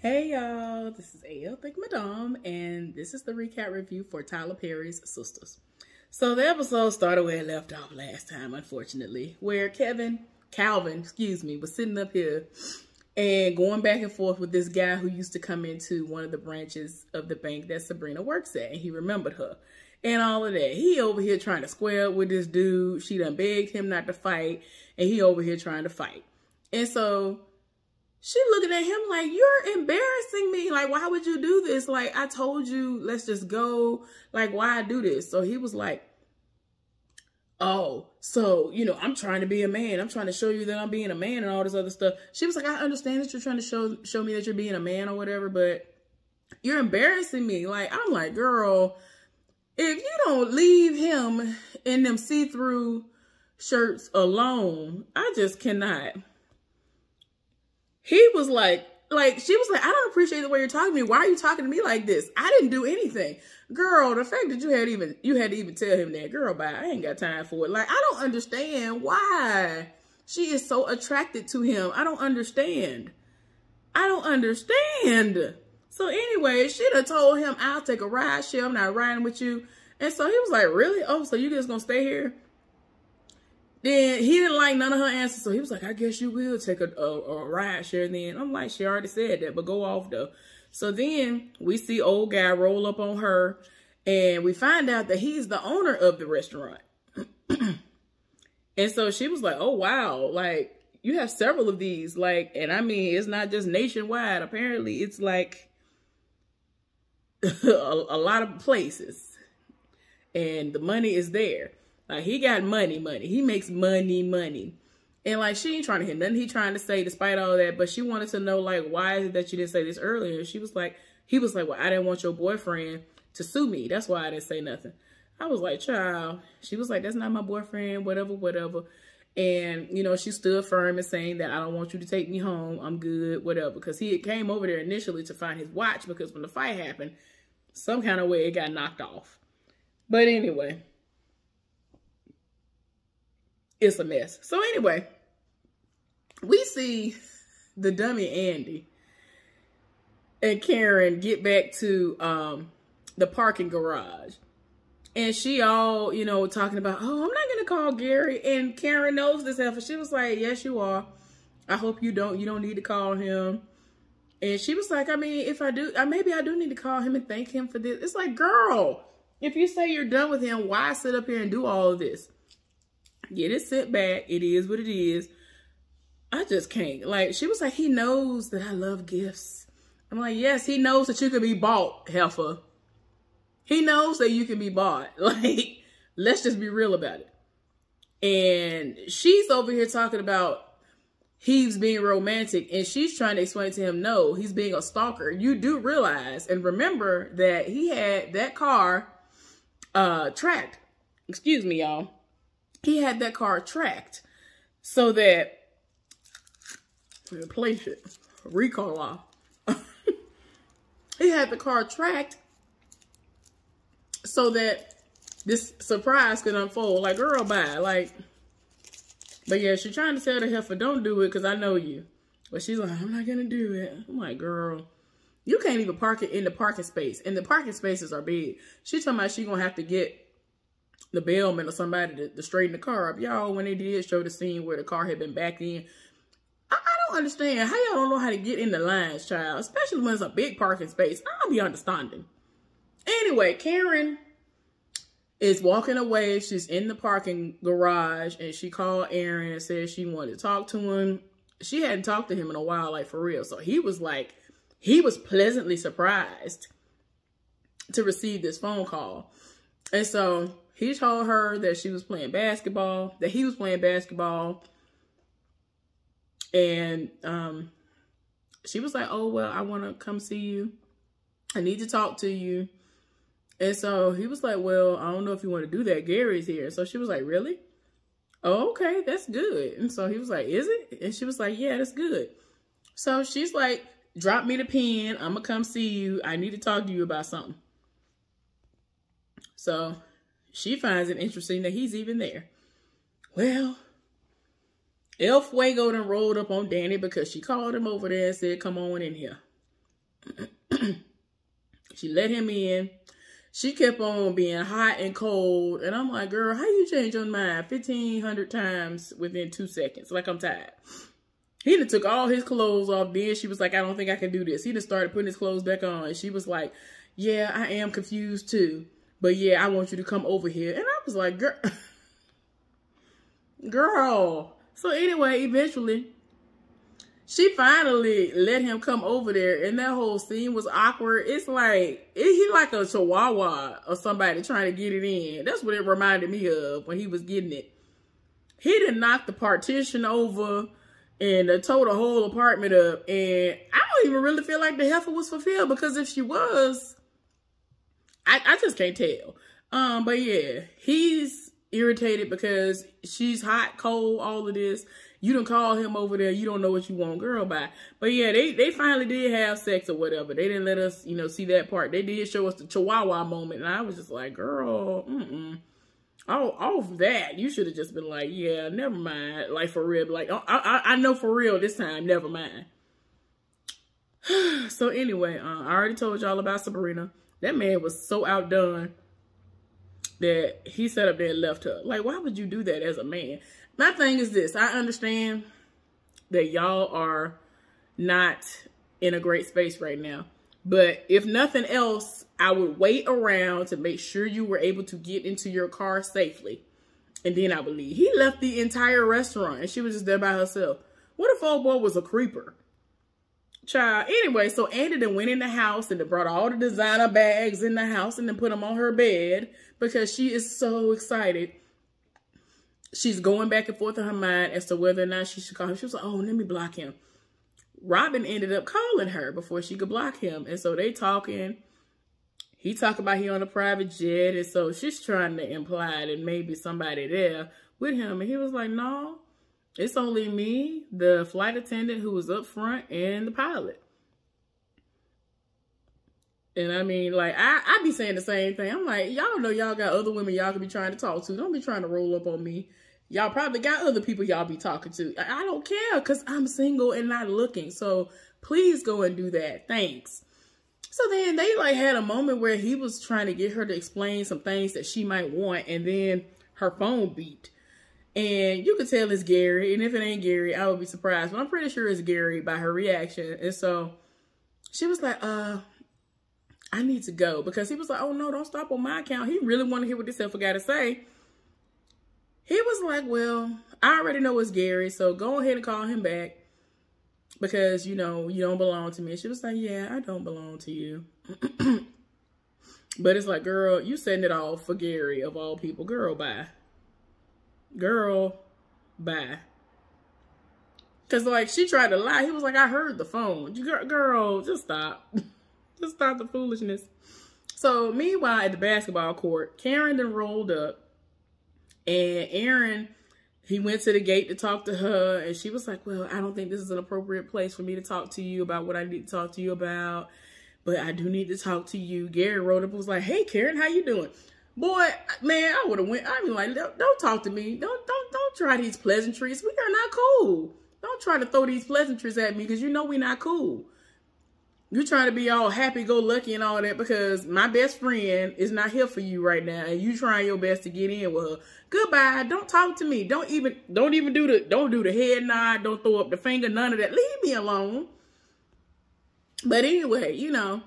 Hey y'all, this is AL Think Madame, and this is the recap review for Tyler Perry's Sistas. So the episode started where it left off last time, unfortunately, where Calvin, was sitting up here and going back and forth with this guy who used to come into one of the branches of the bank that Sabrina works at, and he remembered her and all of that. He over here trying to square up with this dude. She done begged him not to fight, and he over here trying to fight. And so she looking at him like, you're embarrassing me. Like, why would you do this? Like, I told you, let's just go. Like, why do this? So he was like, oh, so, I'm trying to be a man. I'm trying to show you that I'm being a man and all this other stuff. She was like, I understand that you're trying to show me that you're being a man or whatever, but you're embarrassing me. Like, I'm like, girl, if you don't leave him in them see-through shirts alone, I just cannot. He was like, she was like, I don't appreciate the way you're talking to me. Why are you talking to me like this? I didn't do anything. Girl, the fact that you had to even tell him that, girl, bye, I ain't got time for it. Like, I don't understand why she is so attracted to him. I don't understand. So anyway, she done told him, I'll take a ride share. I'm not riding with you. And so he was like, really? Oh, so you just gonna stay here? Then he didn't like none of her answers. So he was like, I guess you will take a ride share then. I'm like, she already said that, but go off though. So then we see old guy roll up on her, and we find out that he's the owner of the restaurant. And so she was like, oh, wow. Like, you have several of these. Like, and I mean, it's not just nationwide. Apparently, it's like a lot of places. And the money is there. Like, he got money. He makes money. And, like, she ain't trying to hear nothing he trying to say despite all that. But she wanted to know, like, why is it that you didn't say this earlier? He was like, well, I didn't want your boyfriend to sue me. That's why I didn't say nothing. I was like, child. She was like, that's not my boyfriend, whatever. And, she stood firm in saying that I don't want you to take me home. I'm good, whatever. Because he came over there initially to find his watch because when the fight happened, some kind of way it got knocked off. But anyway, it's a mess. So anyway, we see the dummy Andy and Karen get back to the parking garage. And she all, talking about, oh, I'm not going to call Gary. And Karen knows this heifer. She was like, yes, you are. I hope you don't need to call him. And she was like, I mean, if I do, maybe I do need to call him and thank him for this. It's like, girl, if you say you're done with him, why sit up here and do all of this? Get it sent back. It is what it is. I just can't. Like, she was like, he knows that I love gifts. I'm like, yes, he knows that you can be bought, heifer. He knows that you can be bought. Like, let's just be real about it. And she's over here talking about he's being romantic. And she's trying to explain to him, no, he's being a stalker. You do realize and remember that he had that car tracked. Excuse me, y'all. He had that car tracked so that, replace it, recall law. He had the car tracked so that this surprise could unfold. Like, girl, bye. Like, but yeah, she's trying to tell the heifer, don't do it because I know you. But she's like, I'm not going to do it. I'm like, girl, you can't even park it in the parking space. And the parking spaces are big. She's talking about she's going to have to get the bellman or somebody to straighten the car up. Y'all, when they did show the scene where the car had been backed in, I don't understand how y'all don't know how to get in the lines, child, especially when it's a big parking space. I don't be understanding. Anyway, Karen is walking away. She's in the parking garage, and she called Aaron and said she wanted to talk to him. She hadn't talked to him in a while, like, for real. So he was like, he was pleasantly surprised to receive this phone call. And so he told her that she was playing basketball, that he was playing basketball. And she was like, oh, well, I want to come see you. I need to talk to you. And so he was like, well, I don't know if you want to do that. Gary's here. So she was like, really? Oh, okay, that's good. And so he was like, is it? And she was like, yeah, that's good. So she's like, drop me the pen. I'm going to come see you. I need to talk to you about something. So she finds it interesting that he's even there. Well, El Fuego done rolled up on Danny because she called him over there and said, come on in here. She let him in. She kept on being hot and cold. And I'm like, girl, how you change your mind 1,500 times within 2 seconds? Like, I'm tired. He done took all his clothes off. Then she was like, I don't think I can do this. He just started putting his clothes back on. And she was like, yeah, I am confused too. But yeah, I want you to come over here. And I was like, girl. So anyway, eventually, she finally let him come over there. And that whole scene was awkward. It's like, he like a chihuahua or somebody trying to get it in. That's what it reminded me of when he was getting it. He done knocked the partition over and tore the whole apartment up. And I don't even really feel like the heifer was fulfilled, because if she was, I just can't tell. But yeah, he's irritated because she's hot, cold, all of this. You done call him over there. You don't know what you want, girl, bye. But yeah, they finally did have sex or whatever. They didn't let us, you know, see that part. They did show us the chihuahua moment. And I was just like, girl, Oh, off that, you should have just been like, yeah, never mind. Like, for real. Like, I know for real this time, never mind. So anyway, I already told y'all about Sabrina. That man was so outdone that he sat up there and left her. Like, why would you do that as a man? My thing is this. I understand that y'all are not in a great space right now. But if nothing else, I would wait around to make sure you were able to get into your car safely. And then I would leave. He left the entire restaurant and she was just there by herself. What if old boy was a creeper? Child. Anyway, so Andy then went in the house and then brought all the designer bags in the house and then put them on her bed because she is so excited. She's going back and forth in her mind as to whether or not she should call him. She was like, oh, let me block him. Robin ended up calling her before she could block him. And so they talking. He talking about he on a private jet. And so she's trying to imply that maybe somebody there with him. And he was like, no, it's only me, the flight attendant who was up front, and the pilot. And I mean, like, I be saying the same thing. I'm like, y'all know y'all got other women y'all could be trying to talk to. Don't be trying to roll up on me. Y'all probably got other people y'all be talking to. I don't care because I'm single and not looking. So please go and do that. Thanks. So then they like had a moment where he was trying to get her to explain some things that she might want. And then her phone beeped. And you could tell it's Gary. And if it ain't Gary, I would be surprised. But I'm pretty sure it's Gary by her reaction. And so she was like, I need to go. Because he was like, oh no, don't stop on my account. He really wanted to hear what this heifer got to say. He was like, well, I already know it's Gary, so go ahead and call him back because, you know, you don't belong to me. And she was like, yeah, I don't belong to you. But it's like, girl, you setting it off for Gary of all people. Girl, bye. Girl, bye. Because, like, she tried to lie. He was like, I heard the phone. Girl, just stop. Just stop the foolishness. So, meanwhile, at the basketball court, Karen then rolled up. And Aaron, he went to the gate to talk to her. And she was like, well, I don't think this is an appropriate place for me to talk to you about what I need to talk to you about. But I do need to talk to you. Gary rolled up and was like, hey, Karen, how you doing? Boy, man, I would have went. I mean, like, don't talk to me. Don't try these pleasantries. We are not cool. Don't try to throw these pleasantries at me because you know we're not cool. You're trying to be all happy-go-lucky and all that because my best friend is not here for you right now, and you trying your best to get in with her. Goodbye. Don't talk to me. Don't do the head nod. Don't throw up the finger. None of that. Leave me alone. But anyway, you know,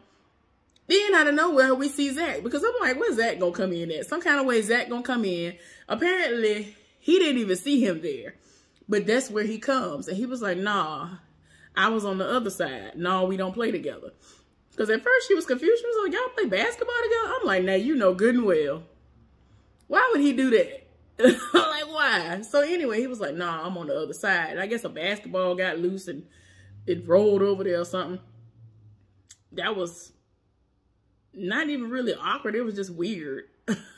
then out of nowhere we see Zach because I'm like, where's Zach gonna come in at? Some kind of way Zach gonna come in. Apparently, he didn't even see him there, but that's where he comes, and he was like, nah. I was on the other side. No, we don't play together. Because at first she was confused. She was like, y'all play basketball together? I'm like, now you know good and well. Why would he do that? Like, why? So anyway, he was like, nah, I'm on the other side. And I guess a basketball got loose and it rolled over there or something. That was not even really awkward. It was just weird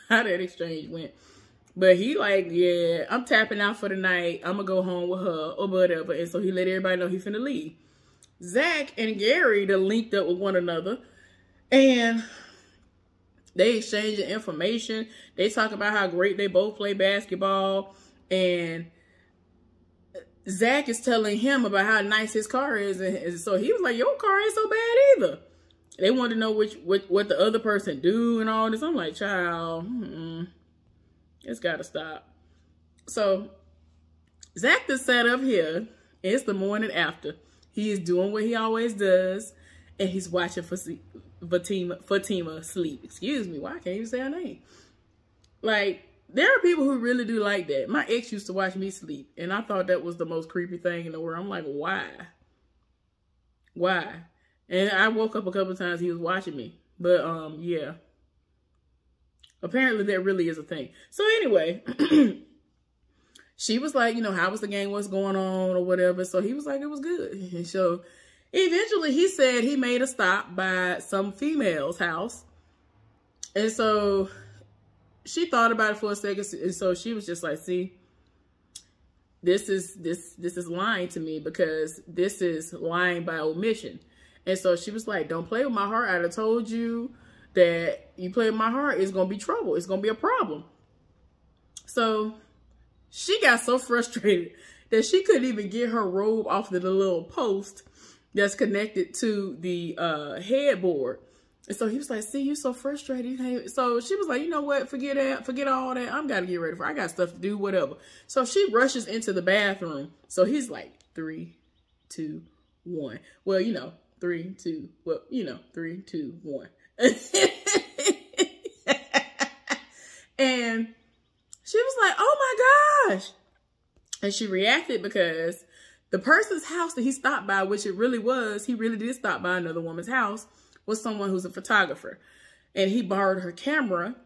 how that exchange went. But he like, yeah, I'm tapping out for the night. I'm going to go home with her or whatever. And so he let everybody know he finna leave. Zach and Gary, they linked up with one another. And they exchanging information. They talk about how great they both play basketball. And Zach is telling him about how nice his car is. And so he was like, your car ain't so bad either. They wanted to know what the other person do and all this. I'm like, child, it's got to stop. So Zach just sat up here. It's the morning after. He is doing what he always does. And he's watching Fatima sleep. Excuse me. Why can't you say her name? Like, there are people who really do like that. My ex used to watch me sleep. And I thought that was the most creepy thing in the world. I'm like, why? Why? And I woke up a couple of times, he was watching me. But, yeah. Apparently, that really is a thing. So, anyway, she was like, you know, how was the game? What's going on or whatever? So, he was like, it was good. And so, eventually, he said he made a stop by some female's house. And so, she thought about it for a second. And so, she was just like, see, this is lying to me because this is lying by omission. And so she was like, don't play with my heart. I done told you that you play with my heart, it's going to be trouble. It's going to be a problem. So she got so frustrated that she couldn't even get her robe off of the little post that's connected to the headboard. And so he was like, see, you so frustrated. So she was like, you know what? Forget that. Forget all that. I'm got to get ready for it. I got stuff to do, whatever. So she rushes into the bathroom. So he's like, 3, 2, 1. Well, you know. 3, 2, well, you know, 3, 2, 1. And she was like, oh my gosh. And she reacted because the person's house that he stopped by, which it really was, he really did stop by another woman's house, was someone who's a photographer. And he borrowed her camera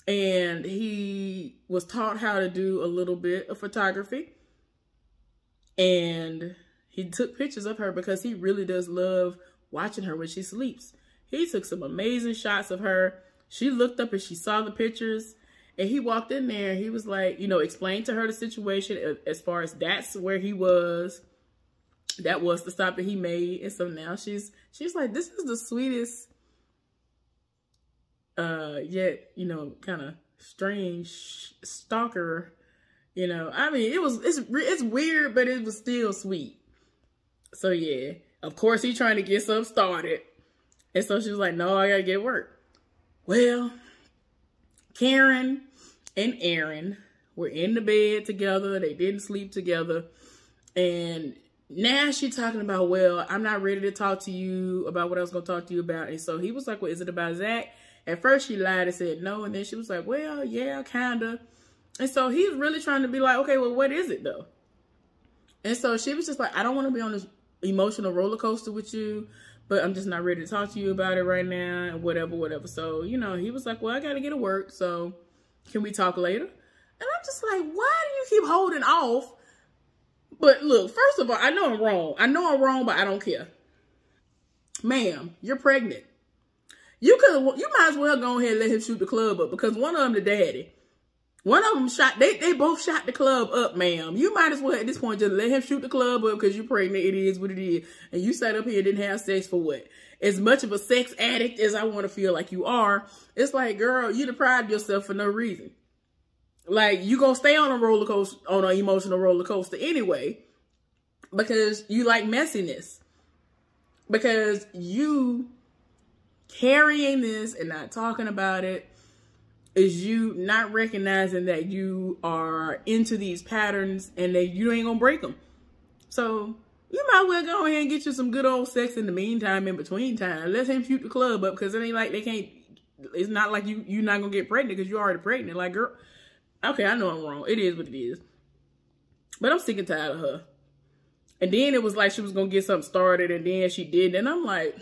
and he was taught how to do a little bit of photography. And he took pictures of her because he really does love watching her when she sleeps. He took some amazing shots of her. She looked up and she saw the pictures. And he walked in there. He was like, you know, explained to her the situation as far as that's where he was. That was the stop that he made. And so now she's like, this is the sweetest, yet, you know, kind of strange stalker. You know, I mean, it's weird, but it was still sweet. So, yeah, of course, he's trying to get something started. And so she was like, no, I got to get to work. Well, Karen and Aaron were in the bed together. They didn't sleep together. And now she's talking about, well, I'm not ready to talk to you about what I was going to talk to you about. And so he was like, well, is it about Zach? At first, she lied and said no. And then she was like, well, yeah, kind of. And so he's really trying to be like, okay, well, what is it, though? And so she was just like, I don't want to be on this emotional roller coaster with you, but I'm just not ready to talk to you about it right now, and whatever. So, you know, he was like, well, I got to get to work, so can we talk later? And I'm just like, why do you keep holding off? But look, first of all, I know I'm wrong. I know I'm wrong, but I don't care. Ma'am, you're pregnant. You might as well go ahead and let him shoot the club up, because one of them the daddy. One of them shot, they both shot the club up, ma'am. You might as well at this point just let him shoot the club up because you're pregnant. It is what it is. And you sat up here and didn't have sex for what? As much of a sex addict as I want to feel like you are, it's like, girl, you deprived yourself for no reason. Like, you gonna stay on a roller coaster, on an emotional roller coaster anyway, because you like messiness. Because you carrying this and not talking about it is you not recognizing that you are into these patterns and that you ain't gonna break them. So you might well go ahead and get you some good old sex in the meantime, in between time. Let him shoot the club up, because it ain't like they can't, it's not like you're not gonna get pregnant because you're already pregnant. Like, girl, okay, I know I'm wrong. It is what it is. But I'm sick and tired of her. And then it was like she was gonna get something started, and then she did. And I'm like,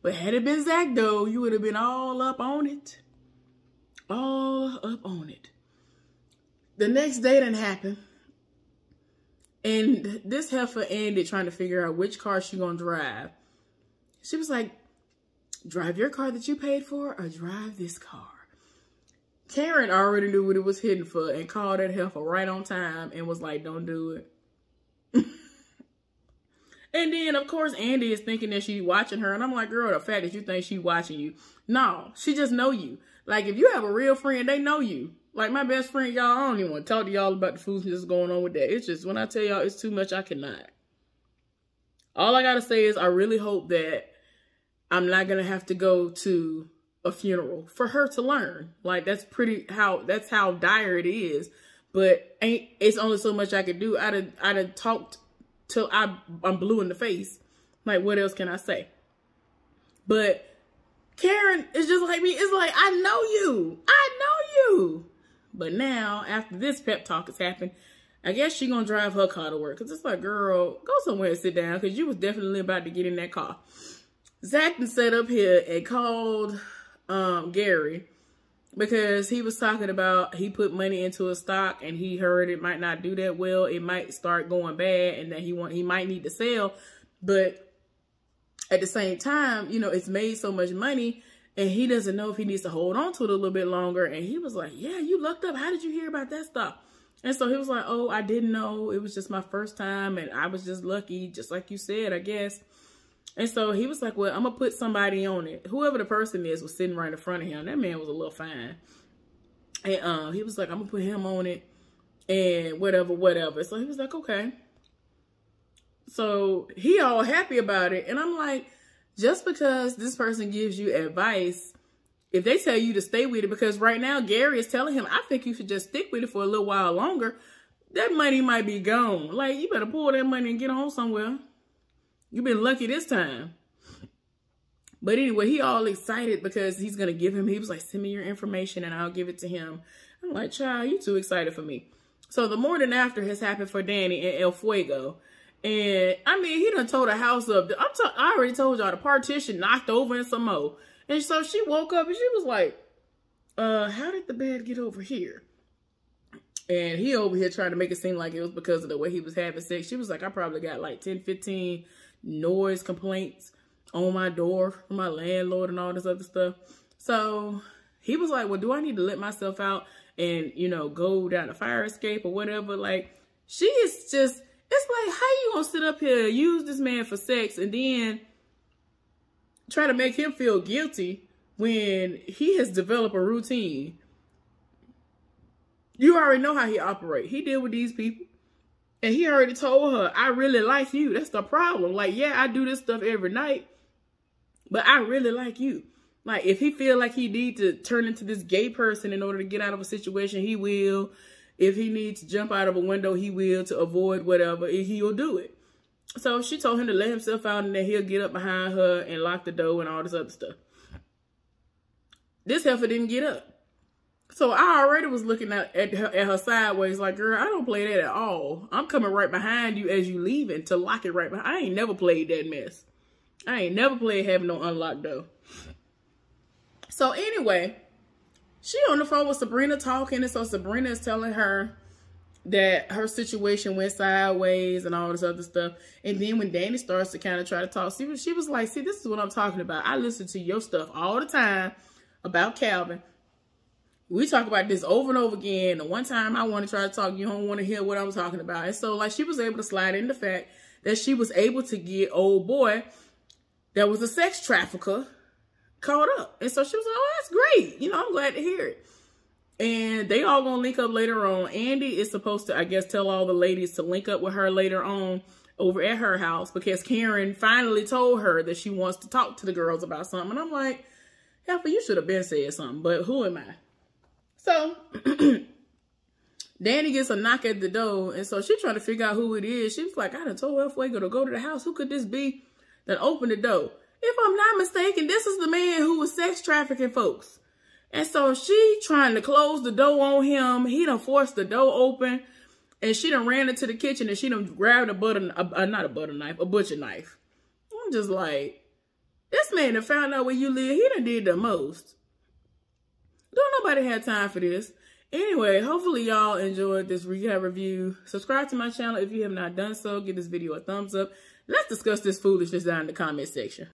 but had it been Zach though, you would have been all up on it. All up on it. The next day didn't happen. And this heifer ended trying to figure out which car she gonna drive. She was like, drive your car that you paid for or drive this car. Karen already knew what it was hitting for and called that heifer right on time and was like, don't do it. And then, of course, Andy is thinking that she's watching her. And I'm like, girl, the fact that you think she's watching you. No, she just know you. Like, if you have a real friend, they know you. Like my best friend, y'all, I don't even want to talk to y'all about the foolishness going on with that. It's just, when I tell y'all it's too much, I cannot. All I gotta say is I really hope that I'm not gonna have to go to a funeral for her to learn. Like that's how dire it is. But it's only so much I could do. I'd have talked till I'm blue in the face. Like what else can I say? But Karen is just like me. It's like, I know you. But now, after this pep talk has happened, I guess she gonna drive her car to work. Because it's like, girl, go somewhere and sit down. Because you was definitely about to get in that car. Zach then sat up here and called Gary. Because he was talking about he put money into a stock. And he heard it might not do that well. It might start going bad. And that he might need to sell. But at the same time, you know, it's made so much money. And he doesn't know if he needs to hold on to it a little bit longer. And he was like, yeah, you lucked up. How did you hear about that stuff? And so he was like, oh, I didn't know. It was just my first time. And I was just lucky, just like you said, I guess. And so he was like, well, I'm going to put somebody on it. Whoever the person is was sitting right in front of him. That man was a little fine. And he was like, I'm going to put him on it. And whatever. So he was like, okay. So he all happy about it. And I'm like, just because this person gives you advice, if they tell you to stay with it, because right now Gary is telling him, I think you should just stick with it for a little while longer, that money might be gone. Like, you better pull that money and get on somewhere. You've been lucky this time. But anyway, he all excited because he's going to give him, he was like, send me your information and I'll give it to him. I'm like, child, you too excited for me. So the morning after has happened for Danny and El Fuego. And, I mean, he done tore the house up. I already told y'all the partition knocked over and some more. And so she woke up and she was like, how did the bed get over here? And he over here trying to make it seem like it was because of the way he was having sex. She was like, I probably got like 10, 15 noise complaints on my door from my landlord and all this other stuff. So he was like, well, do I need to let myself out and, you know, go down the fire escape or whatever? Like, she is just... It's like, how you gonna sit up here, use this man for sex, and then try to make him feel guilty when he has developed a routine? You already know how he operates. He deal with these people. And he already told her, I really like you. That's the problem. Like, yeah, I do this stuff every night, but I really like you. Like, if he feel like he need to turn into this gay person in order to get out of a situation, he will. If he needs to jump out of a window, he will, to avoid whatever, he'll do it. So she told him to let himself out and then he'll get up behind her and lock the door and all this other stuff. This heifer didn't get up. So I already was looking at her sideways like, girl, I don't play that at all. I'm coming right behind you as you leaving to lock it right behind. I ain't never played that mess. I ain't never played having no unlocked door. So anyway... She on the phone with Sabrina talking, and so Sabrina is telling her that her situation went sideways and all this other stuff. And then when Danny starts to kind of try to talk, she was like, see, this is what I'm talking about. I listen to your stuff all the time about Calvin. We talk about this over and over again. The one time I want to try to talk, you don't want to hear what I'm talking about. And so like she was able to slide in the fact that she was able to get old boy that was a sex trafficker caught up. And so she was like, oh, that's great. You know, I'm glad to hear it. And they all gonna link up later on. Andy is supposed to, I guess, tell all the ladies to link up with her later on over at her house because Karen finally told her that she wants to talk to the girls about something. And I'm like, Heifer, you should have been said something, but who am I? So Danny gets a knock at the door, and so she's trying to figure out who it is. She was like, I done told El Fuego to go to the house. Who could this be? Then open the door. If I'm not mistaken, this is the man who was sex trafficking folks. And so she trying to close the door on him. He done forced the door open. And she done ran into the kitchen and she done grabbed a butcher knife. I'm just like, this man done found out where you live. He done did the most. Don't nobody have time for this. Anyway, hopefully y'all enjoyed this recap review. Subscribe to my channel if you have not done so. Give this video a thumbs up. Let's discuss this foolishness down in the comment section.